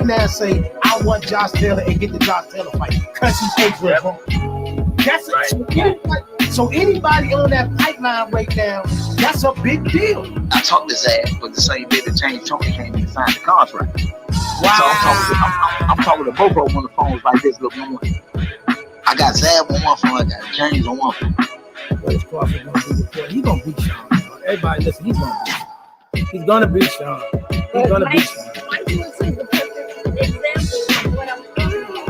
right now and say, I want Josh Taylor and get the Josh Taylor fight because he's April. That's so anybody on that pipeline right now, that's a big deal. I talked his ass, but the same day that James Tony came and signed the contract. Wow. So I'm talking to both of them on the phones like this. Look, I got Zab on one phone, I got James on one phone. What is Crawford going to do before? He's going to beat Sean. Everybody listen, he's going to beat Sean. He's going to beat Sean. He's going to beat Sean. Mike was the perfect example of what I'm talking about.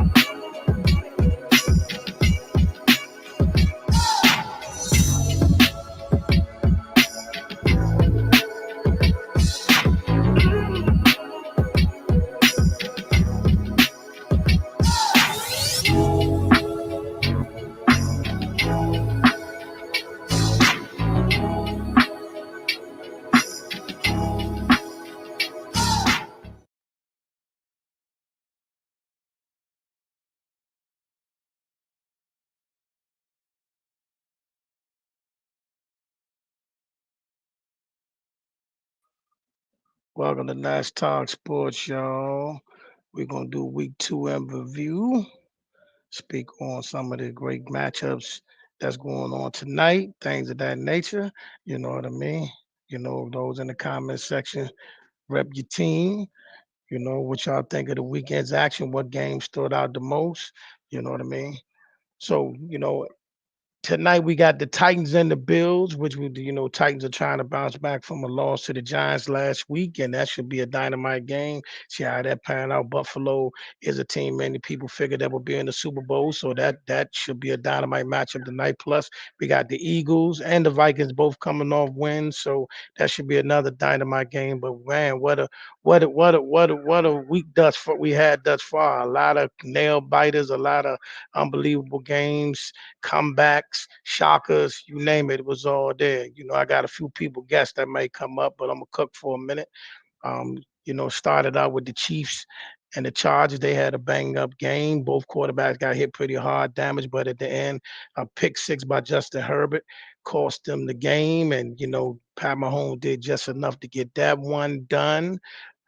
Welcome to Nash Talk Sports, y'all. We're going to do week 2 in review, speak on some of the great matchups that's going on tonight, things of that nature. You know what I mean? You know, those in the comment section, rep your team. You know, what y'all think of the weekend's action, what games stood out the most. You know what I mean? So, you know, tonight we got the Titans and the Bills, which Titans are trying to bounce back from a loss to the Giants last week, and that should be a dynamite game. See how that pan out. Buffalo is a team many people figured that would be in the Super Bowl, so that should be a dynamite matchup tonight. Plus, we got the Eagles and the Vikings both coming off wins, so that should be another dynamite game. But man, what a week we had thus far. A lot of nail biters, a lot of unbelievable games, comebacks, shockers, you name it, it was all there. You know, I got a few people guess that may come up, but I'm gonna cook for a minute. Started out with the Chiefs and the Chargers. They had a banged up game. Both quarterbacks got hit pretty hard, damage, but at the end, a pick 6 by Justin Herbert cost them the game. And, Pat Mahomes did just enough to get that one done.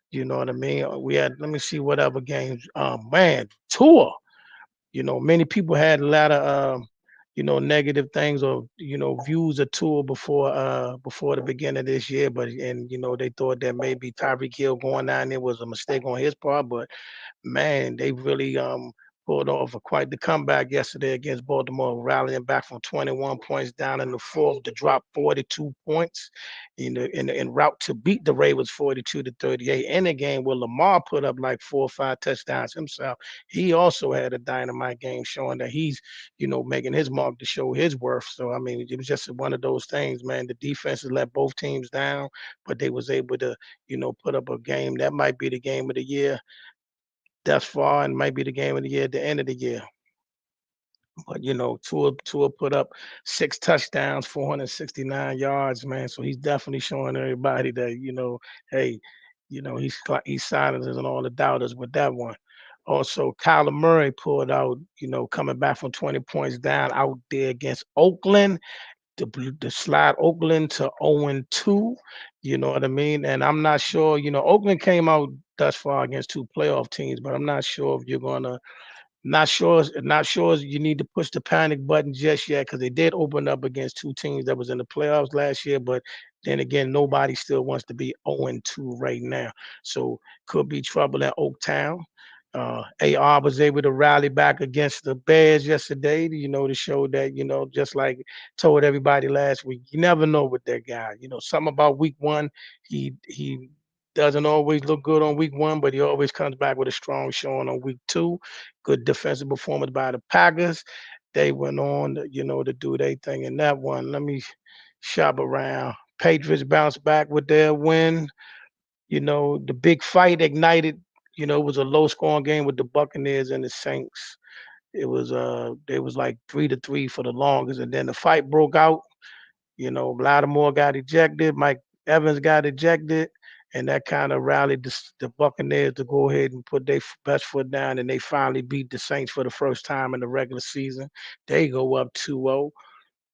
You know what I mean? Let me see what other games. Tua. Many people had a lot of negative things or views of Tua before the beginning of this year, but they thought that maybe Tyreek Hill going down there was a mistake on his part, but man, they really pulled off quite the comeback yesterday against Baltimore, rallying back from 21 points down in the fourth to drop 42 points, in route to beat the Ravens 42-38 in a game where Lamarr put up like 4 or 5 touchdowns himself. He also had a dynamite game showing that he's, making his mark to show his worth. So, I mean, it was just one of those things, man. The defenses let both teams down, but they was able to, put up a game. That might be the game of the year thus far and might be the game of the year at the end of the year. But, Tua put up 6 touchdowns, 469 yards, man. So he's definitely showing everybody that, hey, he's silencing all the doubters with that one. Also, Kyler Murray pulled out, coming back from 20 points down out there against Oakland to slide Oakland to 0-2. You know what I mean? And I'm not sure, Oakland came out thus far against 2 playoff teams, but I'm not sure if you're gonna not sure you need to push the panic button just yet, because they did open up against 2 teams that was in the playoffs last year, but then again, nobody still wants to be 0-2 right now. So could be trouble in Oaktown. AR was able to rally back against the Bears yesterday, to show that, just like told everybody last week, you never know with that guy. Something about week 1, he doesn't always look good on week 1, but he always comes back with a strong showing on week 2. Good defensive performance by the Packers. They went on, to do their thing in that one. Let me shop around. Patriots bounced back with their win. The big fight ignited. It was a low-scoring game with the Buccaneers and the Saints. It was they was like 3-3 for the longest, and then the fight broke out. Lattimore got ejected, Mike Evans got ejected, and that kind of rallied the Buccaneers to go ahead and put their best foot down, and they finally beat the Saints for the first time in the regular season. They go up 2-0.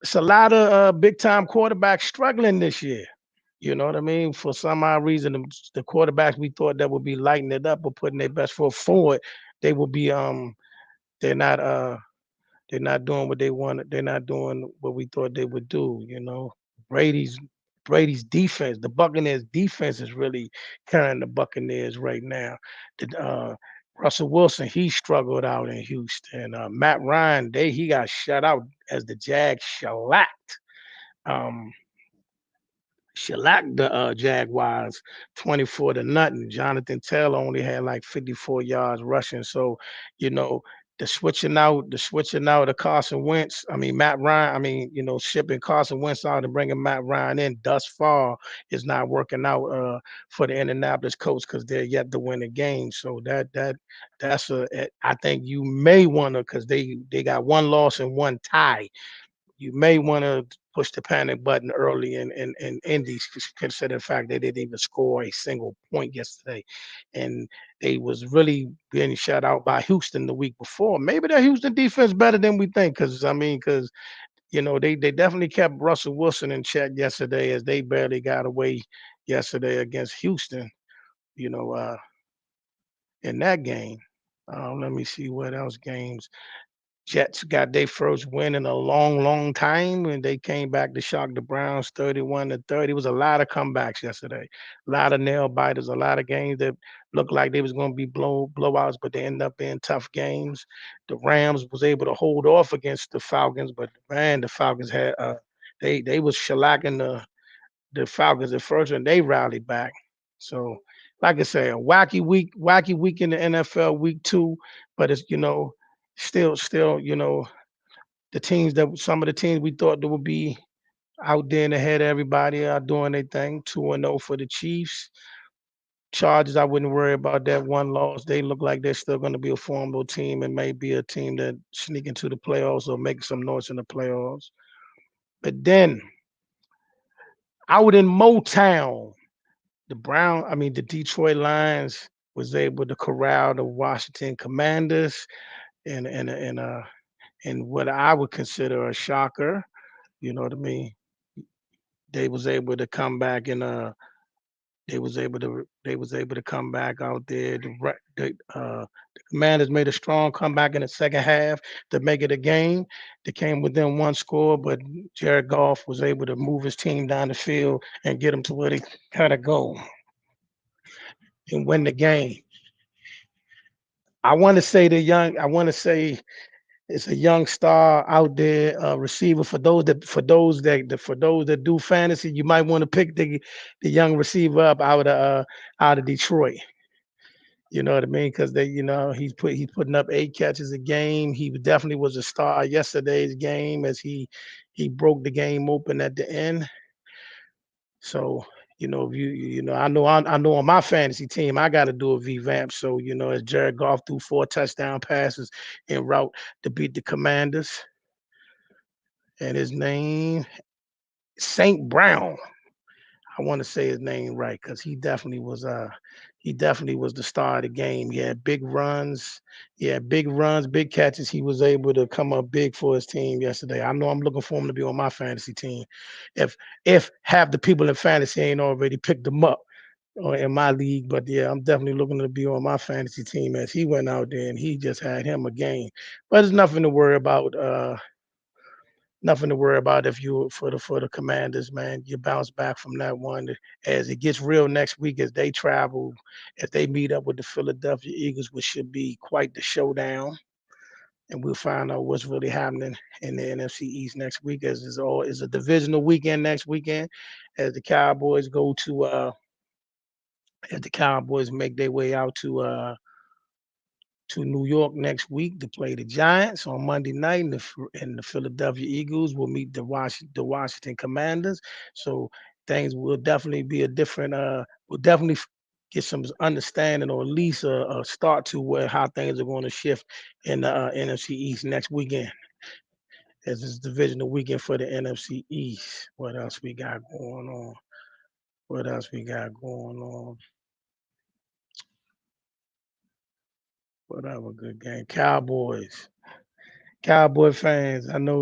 It's a lot of big-time quarterbacks struggling this year. You know what I mean? For some odd reason, the quarterbacks we thought that would be lighting it up or putting their best foot forward, they will be they're not they're not doing what they wanted. They're not doing what we thought they would do. You know, Brady's Brady's defense, the Buccaneers defense is really carrying the Buccaneers right now. Russell Wilson, he struggled out in Houston. Matt Ryan, he got shut out as the Jags um, shellacked the Jaguars 24 to nothing. Jonathan Taylor only had like 54 yards rushing. So, you know, the switching out of Carson Wentz. I mean, Matt Ryan. I mean, shipping Carson Wentz out and bringing Matt Ryan in thus far is not working out for the Indianapolis Colts because they're yet to win a game. So I think you may want to because they got one loss and one tie. You may want to push the panic button early in Indy, consider the fact they didn't even score a single point yesterday. And they was really being shut out by Houston the week before. Maybe the Houston defense better than we think, because they definitely kept Russell Wilson in check yesterday as they barely got away yesterday against Houston, you know, uh, in that game. Let me see what else games. Jets got their first win in a long, long time, and they came back to shock the Browns 31-30. It was a lot of comebacks yesterday, a lot of nail biters, a lot of games that looked like they was going to be blowouts, but they ended up being tough games. The Rams was able to hold off against the Falcons, but man, the Falcons had they was shellacking the Falcons at first, and they rallied back. So, like I say, a wacky week in the NFL, week 2, but it's still, some of the teams we thought that would be out there and ahead of everybody are doing their thing. 2-0 for the Chiefs. Chargers, I wouldn't worry about that one loss. They look like they're still going to be a formidable team and maybe a team that sneak into the playoffs or make some noise in the playoffs. But then out in Motown, the Detroit Lions was able to corral the Washington Commanders and what I would consider a shocker. You know what I mean? They was able to come back and they was able to come back out there. The Commanders made a strong comeback in the second half to make it a game. They came within one score, but Jared Goff was able to move his team down the field and get them to where they gotta go and win the game. I want to say it's a young star out there, receiver. For those that do fantasy, you might want to pick the young receiver up out of Detroit. You know what I mean? Because he's putting up 8 catches a game. He definitely was a star yesterday's game as he broke the game open at the end. So, if I know on my fantasy team, I got to do a revamp. So, as Jared Goff threw 4 touchdown passes en route to beat the Commanders, and his name Saint Brown. I want to say his name right because he definitely was the star of the game. He had big runs, big catches. He was able to come up big for his team yesterday. I know I'm looking for him to be on my fantasy team. If half the people in fantasy ain't already picked him up or in my league, but yeah, I'm definitely looking to be on my fantasy team as he went out there and he just had him a game. But it's nothing to worry about. Nothing to worry about if you for the Commanders, man. You bounce back from that one as it gets real next week as they travel, as they meet up with the Philadelphia Eagles, which should be quite the showdown. And we'll find out what's really happening in the NFC East next week, as is a divisional weekend next weekend, as the Cowboys as the Cowboys make their way out to New York next week to play the Giants on Monday night, and the Philadelphia Eagles will meet the Washington Commanders. So things will definitely be a different. We'll definitely get some understanding, or at least a start to how things are going to shift in the NFC East next weekend, as it's divisional weekend for the NFC East. What else we got going on? What else we got going on? What other good game? Cowboy fans. I know.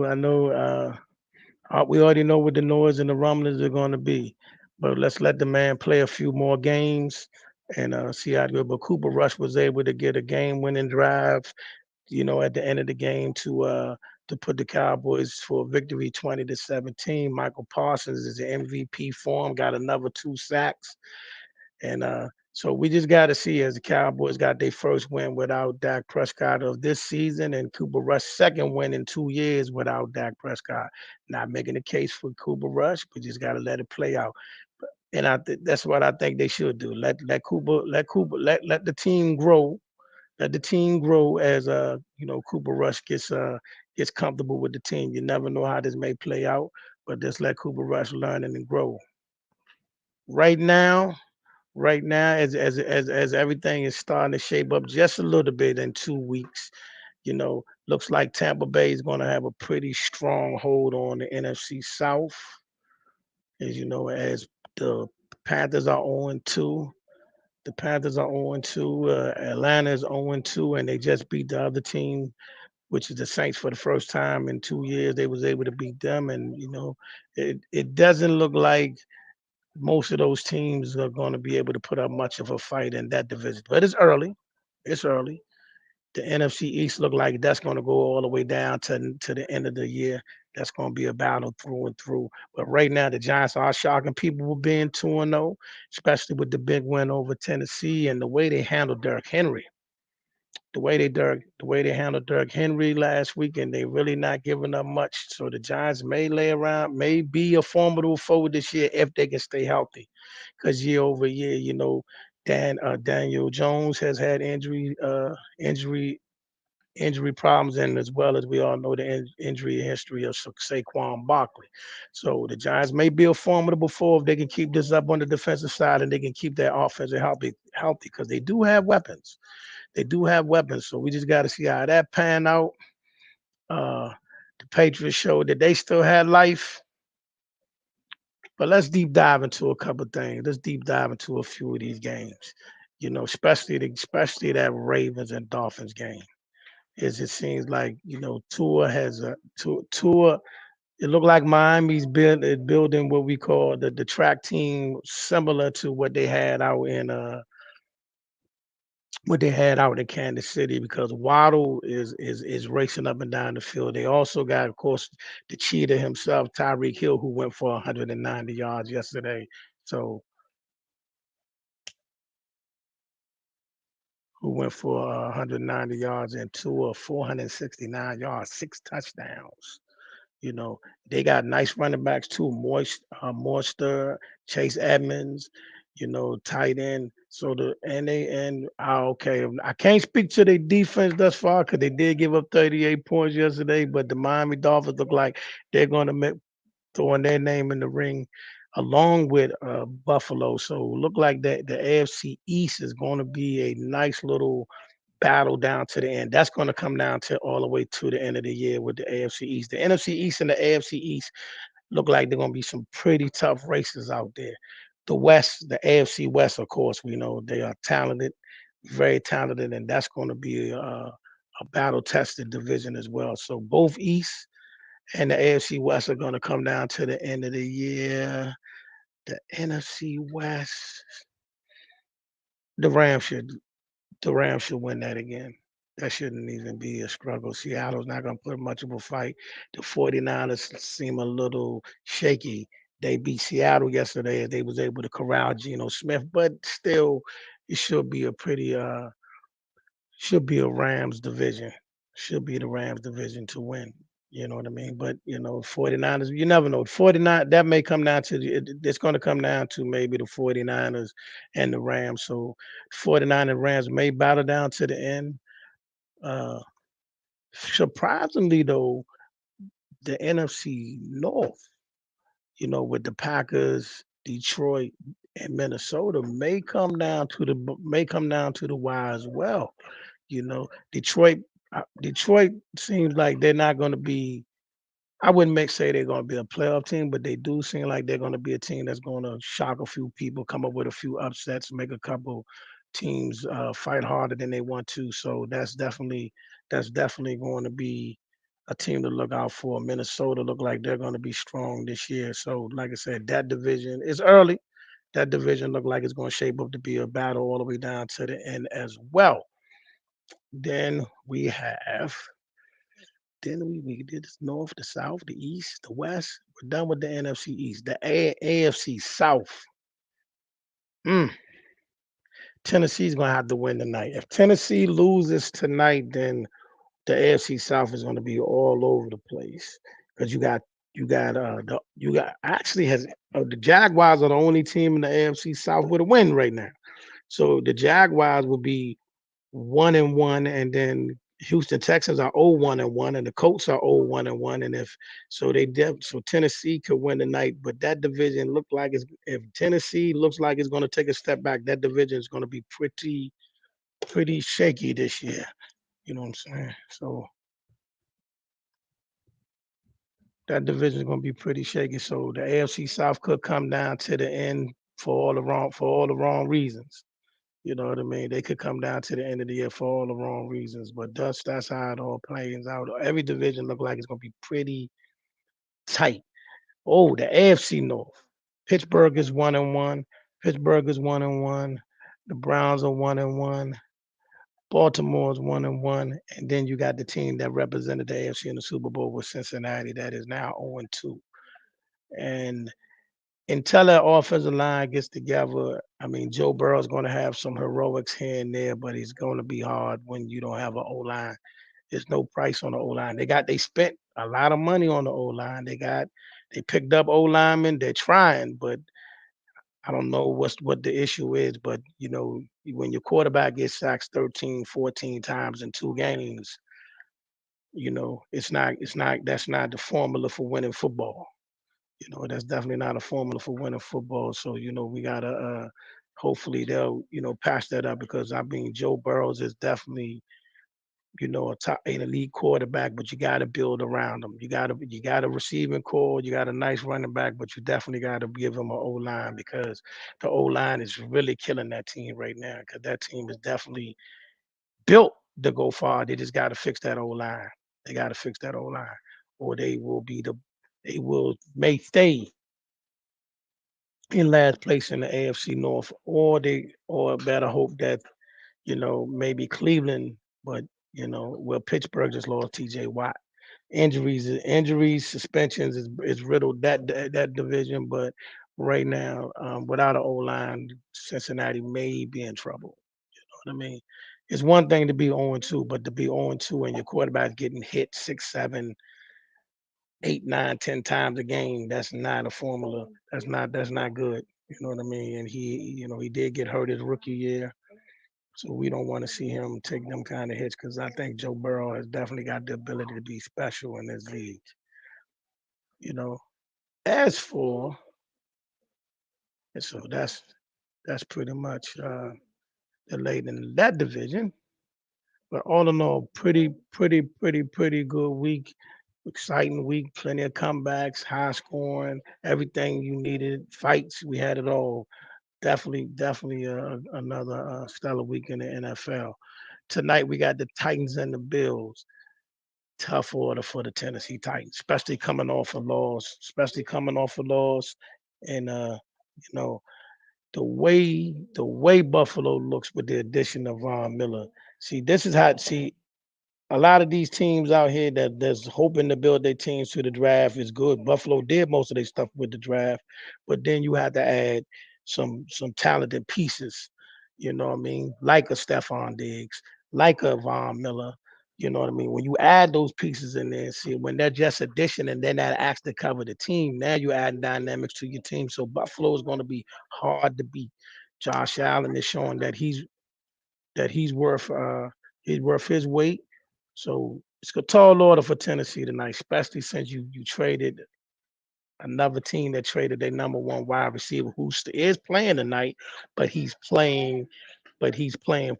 We already know what the noise and the rumblings are going to be. But let's let the man play a few more games and see how it goes. But Cooper Rush was able to get a game-winning drive, at the end of the game to put the Cowboys for a victory 20-17. Michael Parsons is the MVP form, got another 2 sacks. And so we just got to see as the Cowboys got their first win without Dak Prescott of this season and Cooper Rush's second win in 2 years without Dak Prescott. Not making a case for Cooper Rush, but just got to let it play out. And that's what I think they should do. Let the team grow. Let the team grow as Cooper Rush gets comfortable with the team. You never know how this may play out, but just let Cooper Rush learn and grow. Right now, as everything is starting to shape up just a little bit in 2 weeks, looks like Tampa Bay is going to have a pretty strong hold on the NFC South. As the Panthers are 0-2. The Panthers are 0-2. Atlanta is 0-2, and they just beat the other team, which is the Saints, for the first time in 2 years. They was able to beat them, and it doesn't look like most of those teams are going to be able to put up much of a fight in that division. But it's early. It's early. The NFC East look like that's going to go all the way down to the end of the year. That's going to be a battle through and through. But right now, the Giants are shocking people with being 2-0, especially with the big win over Tennessee and the way they handled Derrick Henry. The way they handled Derrick Henry last week, and they really not giving up much. So the Giants may be a formidable foe this year if they can stay healthy. Because year over year, Daniel Jones has had injury problems, and as well as we all know the injury history of Saquon Barkley. So the Giants may be a formidable foe if they can keep this up on the defensive side and they can keep their offense healthy because they do have weapons. They do have weapons, so we just got to see how that pan out. Uh, the Patriots showed that they still had life, but let's deep dive into a couple of things. Let's deep dive into a few of these games. Especially that Ravens and Dolphins game. Is it seems like Tua has a Tua. It looked like Miami's building what we call the track team, similar to what they had out in Kansas City, because Waddle is racing up and down the field. They also got, of course, the cheater himself, Tyreek Hill, who went for 190 yards yesterday. So who went for 190 yards and 469 yards, 6 touchdowns. You know, they got nice running backs too. Moister, Chase Edmonds, tight end. So okay. I can't speak to their defense thus far because they did give up 38 points yesterday, but the Miami Dolphins look like they're going to make throwing their name in the ring along with Buffalo. So look like that the AFC East is going to be a nice little battle down to the end. That's going to come down to all the way to the end of the year with the AFC East. The NFC East and the AFC East look like they're going to be some pretty tough races out there. The West, the AFC West, of course, we know they are talented, very talented, and that's going to be a battle-tested division as well. So both East and the AFC West are going to come down to the end of the year. The NFC West, the Rams should win that again. That shouldn't even be a struggle. Seattle's not going to put much of a fight. The 49ers seem a little shaky. They beat Seattle yesterday and they was able to corral Geno Smith, but still it should be a Rams division. Should be the Rams division to win. You know what I mean? But 49ers, you never know. 49, that may come down to it's going to come down to maybe the 49ers and the Rams. So 49 and Rams may battle down to the end. Uh, Surprisingly though, the NFC North, with the Packers, Detroit, and Minnesota may come down to the wire as well. Detroit seems like they're not going to be. I wouldn't say they're going to be a playoff team, but they do seem like they're going to be a team that's going to shock a few people, come up with a few upsets, make a couple teams fight harder than they want to. So that's definitely going to be a team to look out for. Minnesota look like they're going to be strong this year. So, like I said, that division is early. That division look like it's going to shape up to be a battle all the way down to the end as well. Then we have, we did the North, the South, the East, the West. We're done with the NFC East. The AFC South. Mm, Tennessee's going to have to win tonight. If Tennessee loses tonight, then the AFC South is going to be all over the place because you got actually has the Jaguars are the only team in the AFC South with a win right now. So the Jaguars will be 1-1, and then Houston Texans are 0-1, and the Colts are 0-1, and if so so Tennessee could win tonight, but that division look like if Tennessee looks like it's going to take a step back, that division is going to be pretty shaky this year. You know what I'm saying? So that division is going to be pretty shaky. So the AFC South could come down to the end for all the wrong reasons. You know what I mean? They could come down to the end of the year for all the wrong reasons. But that's how it all plays out. Every division look like it's going to be pretty tight. Oh, the AFC North. Pittsburgh is 1-1. Pittsburgh is 1-1. The Browns are 1-1. Baltimore is 1-1. And then you got the team that represented the AFC in the Super Bowl with Cincinnati that is now 0-2. And until that offensive line gets together, I mean, Joe Burrow's going to have some heroics here and there, but it's going to be hard when you don't have an O line. There's no price on the O line. They spent a lot of money on the O line. They picked up O linemen. They're trying, but I don't know what the issue is. But when your quarterback gets sacked 13, 14 times in 2 games, that's not the formula for winning football. That's definitely not a formula for winning football. So, we gotta hopefully they'll, patch that up because I mean Joe Burrows is definitely, an elite quarterback, but you gotta build around him. You got a receiving core, you got a nice running back, but you definitely gotta give him an O line because the O line is really killing that team right now because that team is definitely built to go far. They just gotta fix that O line. They gotta fix that O line, or they may stay in last place in the AFC North, or better hope that maybe Cleveland, but Pittsburgh just lost T.J. Watt. Injuries, suspensions is riddled that division, but right now, without an O line, Cincinnati may be in trouble. You know what I mean? It's one thing to be 0-2, but to be 0-2 and your quarterback getting hit 6, 7, 8, 9, 10 times a game, that's not a formula. That's not good. You know what I mean? And he did get hurt his rookie year. So we don't want to see him take them kind of hits because I think Joe Burrow has definitely got the ability to be special in this league. You know. As for so that's pretty much the late in that division. But all in all, pretty good week. Exciting week, plenty of comebacks, high scoring, everything you needed, fights. We had it all. Definitely another stellar week in the NFL. Tonight we got the Titans and the Bills. Tough order for the Tennessee Titans, especially coming off a loss. And you know the way Buffalo looks with the addition of Von Miller. See, this is how see a lot of these teams out here that's hoping to build their teams to the draft is good. Buffalo did most of their stuff with the draft, but then you have to add some talented pieces. You know what I mean? Like a Stephon Diggs, like a Von Miller. You know what I mean? When you add those pieces in there, see when they're just addition and then that acts to cover the team. Now you add dynamics to your team. So Buffalo is going to be hard to beat. Josh Allen is showing that he's worth his weight. So it's a tall order for Tennessee tonight, especially since you traded another team that traded their number one wide receiver who is playing tonight, but he's playing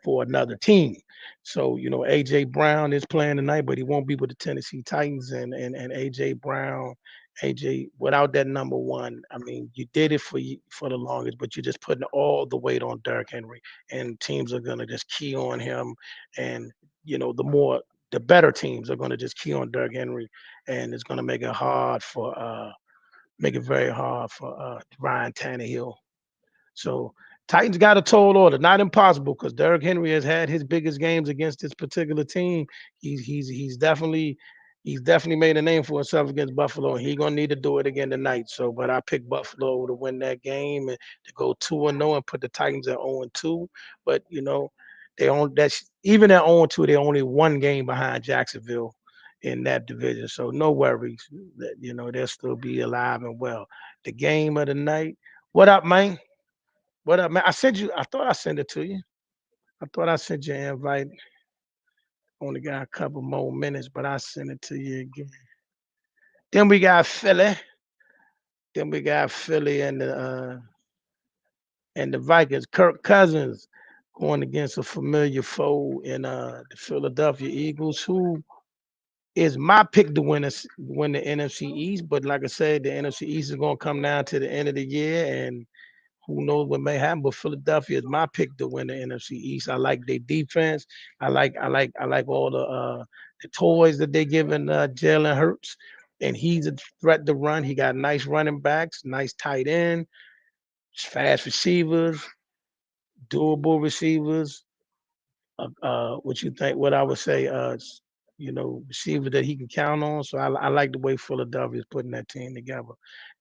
for another team. So, AJ Brown is playing tonight, but he won't be with the Tennessee Titans and AJ Brown. AJ, without that number one, I mean, you did it for the longest, but you're just putting all the weight on Derrick Henry, and teams are gonna just key on him. And the better teams are gonna just key on Derrick Henry, and it's gonna make it very hard for Ryan Tannehill So Titans got a tall order, not impossible, because Derrick Henry has had his biggest games against this particular team. He's definitely made a name for himself against Buffalo, and he's gonna need to do it again tonight. So, but I picked Buffalo to win that game and to go 2-0 and put the Titans at 0-2. But they on that's even at 0-2, they're only one game behind Jacksonville in that division. So no worries that they'll still be alive and well. The game of the night. What up, man? What up, man? I thought I sent it to you. I thought I sent you an invite. Only got a couple more minutes, but I sent it to you again. Then we got Philly. Then we got Philly and the Vikings. Kirk Cousins going against a familiar foe in the Philadelphia Eagles, who is my pick to win the NFC East. But like I said, the NFC East is going to come down to the end of the year, and who knows what may happen. But Philadelphia is my pick to win the NFC East. I like their defense. I like all the toys that they're giving Jalen Hurts, and he's a threat to run. He got nice running backs, nice tight end, fast receivers, durable receivers. What you think? What I would say, receiver that he can count on. So I like the way Philadelphia is putting that team together.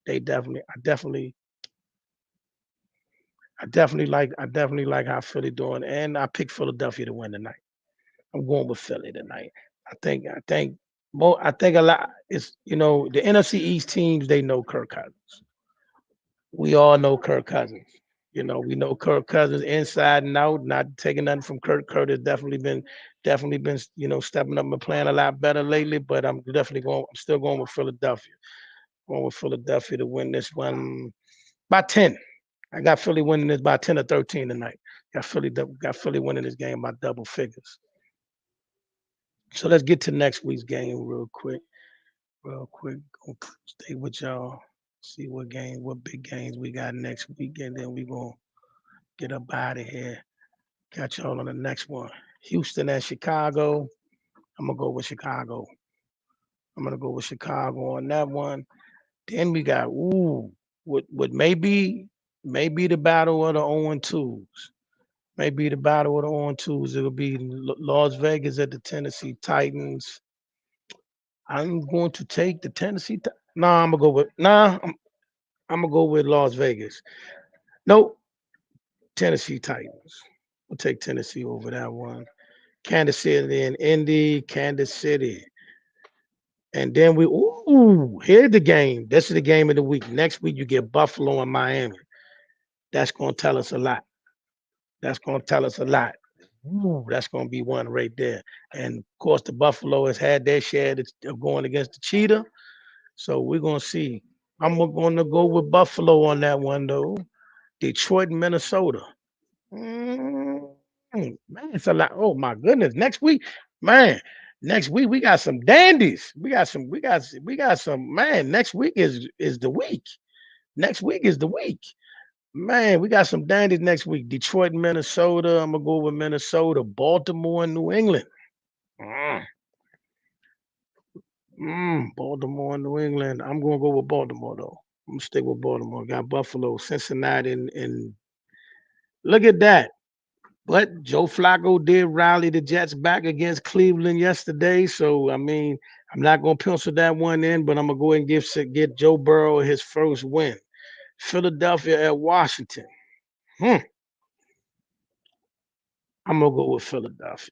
They definitely, I definitely like how Philly doing, and I picked Philadelphia to win tonight. I'm going with Philly tonight. I think a lot. It's the NFC East teams. They know Kirk Cousins. We all know Kirk Cousins. We know Kirk Cousins inside and out. Not taking nothing from Kirk. Kirk has definitely been stepping up and playing a lot better lately. But I'm still going with Philadelphia. Going with Philadelphia to win this one by 10. I got Philly winning this by 10 or 13 tonight. Got Philly winning this game by double figures. So let's get to next week's game real quick. Real quick. Gonna stay with y'all. See what big games we got next week, and then we gonna get up out of here. Catch y'all on the next one. Houston and Chicago. I'm gonna go with Chicago. I'm gonna go with Chicago on that one. Then we got what maybe the battle of the 0-2s. Maybe the battle of the 0-2s. It'll be Las Vegas at the Tennessee Titans. I'm going to take the Tennessee. Nah, I'm gonna go with I'm gonna go with Las Vegas. Nope, Tennessee Titans. We'll take Tennessee over that one. Kansas City and Indy, Kansas City. And then here's the game. This is the game of the week. Next week you get Buffalo and Miami. That's gonna tell us a lot. That's gonna tell us a lot. That's gonna be one right there. And of course, the Buffalo has had their share of going against the Cheetah. So we're gonna see. I'm gonna go with Buffalo on that one though. Detroit and Minnesota. Mm, Man, it's a lot. Oh my goodness. Man, next week we got some dandies. We got some man. Next week is the week. Next week is the week. Man, we got some dandies next week. Detroit and Minnesota. I'm gonna go with Minnesota, Baltimore and New England. Mm, Baltimore and New England. I'm gonna go with Baltimore though. I'm gonna stick with Baltimore. Got Buffalo, Cincinnati, and look at that. But Joe Flacco did rally the Jets back against Cleveland yesterday. So, I mean, I'm not going to pencil that one in, but I'm going to go ahead and get Joe Burrow his first win. Philadelphia at Washington. I'm going to go with Philadelphia.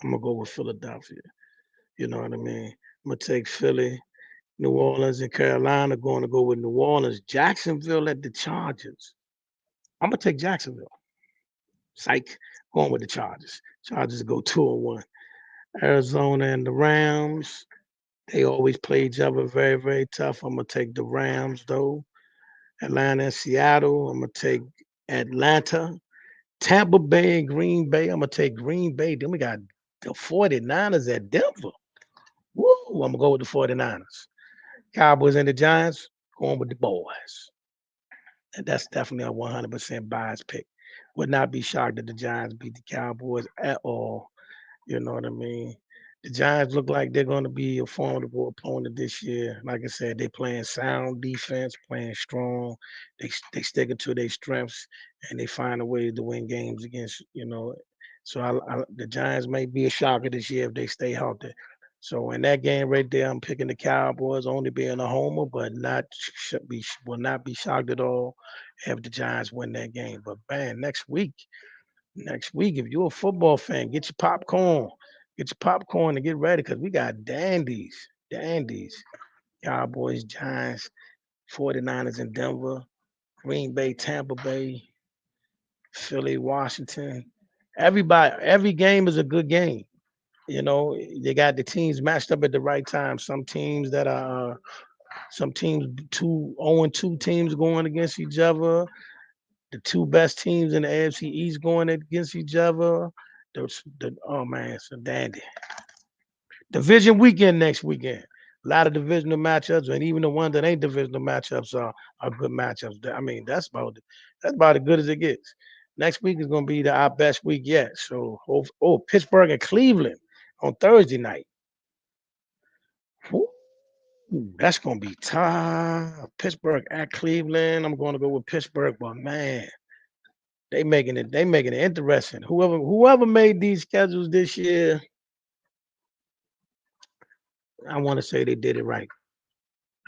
I'm going to go with Philadelphia. You know what I mean? I'm going to take Philly, New Orleans, and Carolina. Going to go with New Orleans. Jacksonville at the Chargers. I'm going to take Jacksonville. Psych. Going with the Chargers. Chargers go 2-1. Arizona and the Rams. They always play each other very, very tough. I'm gonna take the Rams though. Atlanta and Seattle. I'm gonna take Atlanta. Tampa Bay and Green Bay. I'm gonna take Green Bay. Then we got the 49ers at Denver. Woo! I'm gonna go with the 49ers. Cowboys and the Giants. Going with the boys. And that's definitely a 100% bias pick. Would not be shocked if the Giants beat the Cowboys at all. You know what I mean? The Giants look like they're going to be a formidable opponent this year. Like I said, they playing sound defense, playing strong. They sticking to their strengths, and they find a way to win games against So the Giants may be a shocker this year if they stay healthy. So in that game right there, I'm picking the Cowboys, only being a homer, but will not be shocked at all if the Giants win that game. But man, next week, if you're a football fan, get your popcorn and get ready because we got dandies. Cowboys, Giants, 49ers in Denver, Green Bay, Tampa Bay, Philly, Washington. Every game is a good game. They got the teams matched up at the right time. Some teams 2-2 teams going against each other. The two best teams in the AFC East going against each other. Oh man, it's a dandy. Division weekend next weekend. A lot of divisional matchups, and even the ones that ain't divisional matchups are good matchups. I mean, that's about as good as it gets. Next week is going to be our best week yet. So, Pittsburgh and Cleveland on Thursday night. Ooh, that's going to be tough. Pittsburgh at Cleveland. I'm going to go with Pittsburgh, but man, they making it interesting. Whoever made these schedules this year, I want to say they did it right.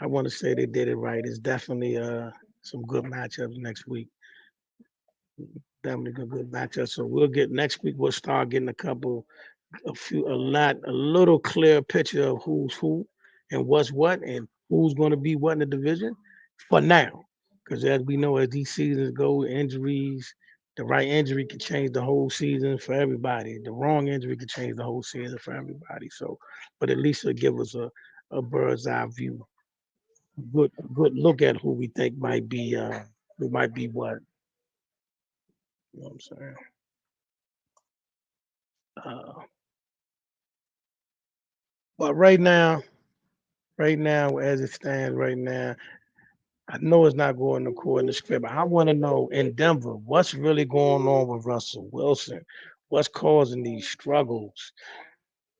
I want to say they did it right. It's definitely some good matchups next week. Definitely good matchups. So we'll get next week. We'll start getting a little clear picture of who's who and what's what and who's going to be what in the division for now. Because as we know, as these seasons go, injuries, the right injury can change the whole season for everybody. The wrong injury can change the whole season for everybody. So, but at least it'll give us a bird's eye view, good look at who we think who might be what. You know what I'm saying? Uh, but right now, as it stands right now, I know it's not going according to script. I want to know in Denver what's really going on with Russell Wilson. What's causing these struggles?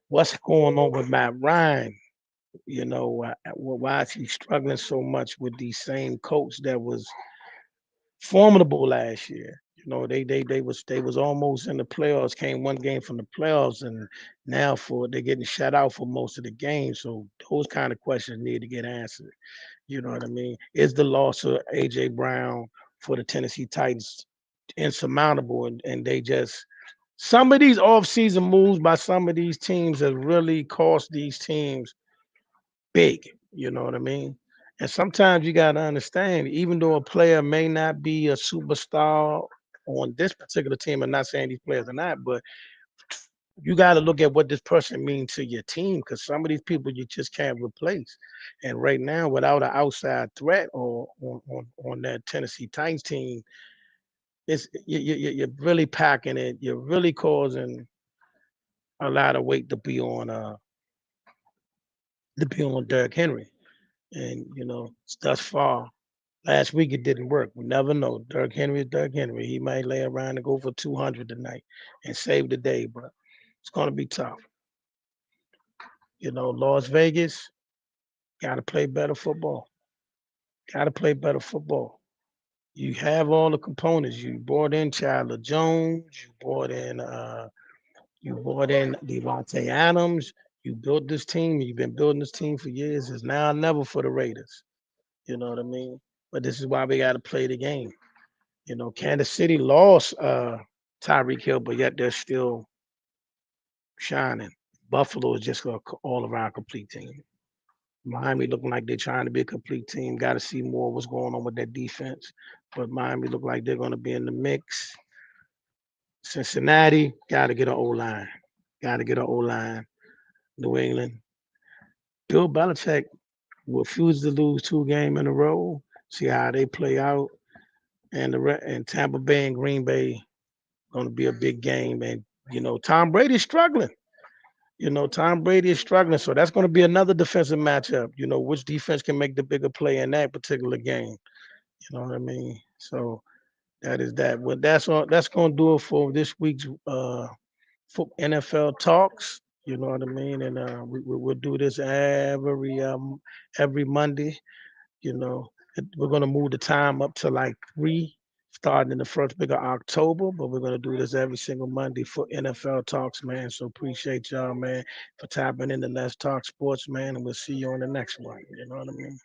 What's going on with Matt Ryan? Why is he struggling so much with these same coach that was formidable last year? They was almost in the playoffs, came one game from the playoffs, and now they're getting shut out for most of the game. So those kind of questions need to get answered. You know what I mean? Is the loss of AJ Brown for the Tennessee Titans insurmountable? And they just some of these offseason moves by some of these teams have really cost these teams big. You know what I mean? And sometimes you got to understand, even though a player may not be a superstar on this particular team, I'm not saying these players are not, but you got to look at what this person means to your team because some of these people you just can't replace. And right now, without an outside threat or on that Tennessee Titans team, you're really packing it. You're really causing a lot of weight to be on Derrick Henry. And thus far, last week it didn't work. We never know. Derrick Henry is Derrick Henry. He might lay around and go for 200 tonight and save the day, but it's going to be tough. Las Vegas got to play better football. Got to play better football. You have all the components. You brought in Chandler Jones. You brought in Devontae Adams. You built this team. You've been building this team for years. It's now or never for the Raiders. You know what I mean? But this is why we got to play the game. Kansas City lost Tyreek Hill, but yet they're still shining. Buffalo is just an all-around complete team. Miami looking like they're trying to be a complete team. Got to see more what's going on with their defense. But Miami look like they're going to be in the mix. Cincinnati got to get an O-line. Got to get an O-line. New England. Bill Belichick refused to lose 2 games in a row. See how they play out. And Tampa Bay and Green Bay going to be a big game. And, Tom Brady's struggling. Tom Brady is struggling. So that's going to be another defensive matchup. Which defense can make the bigger play in that particular game. You know what I mean? So that is that. Well, that's all. That's going to do it for this week's NFL talks. You know what I mean? And we'll do this every Monday. You know, we're gonna move the time up to like 3, starting in the first week of October. But we're gonna do this every single Monday for NFL talks, man. So appreciate y'all, man, for tapping in the Let's Talk Sports, man. And we'll see you on the next one. You know what I mean?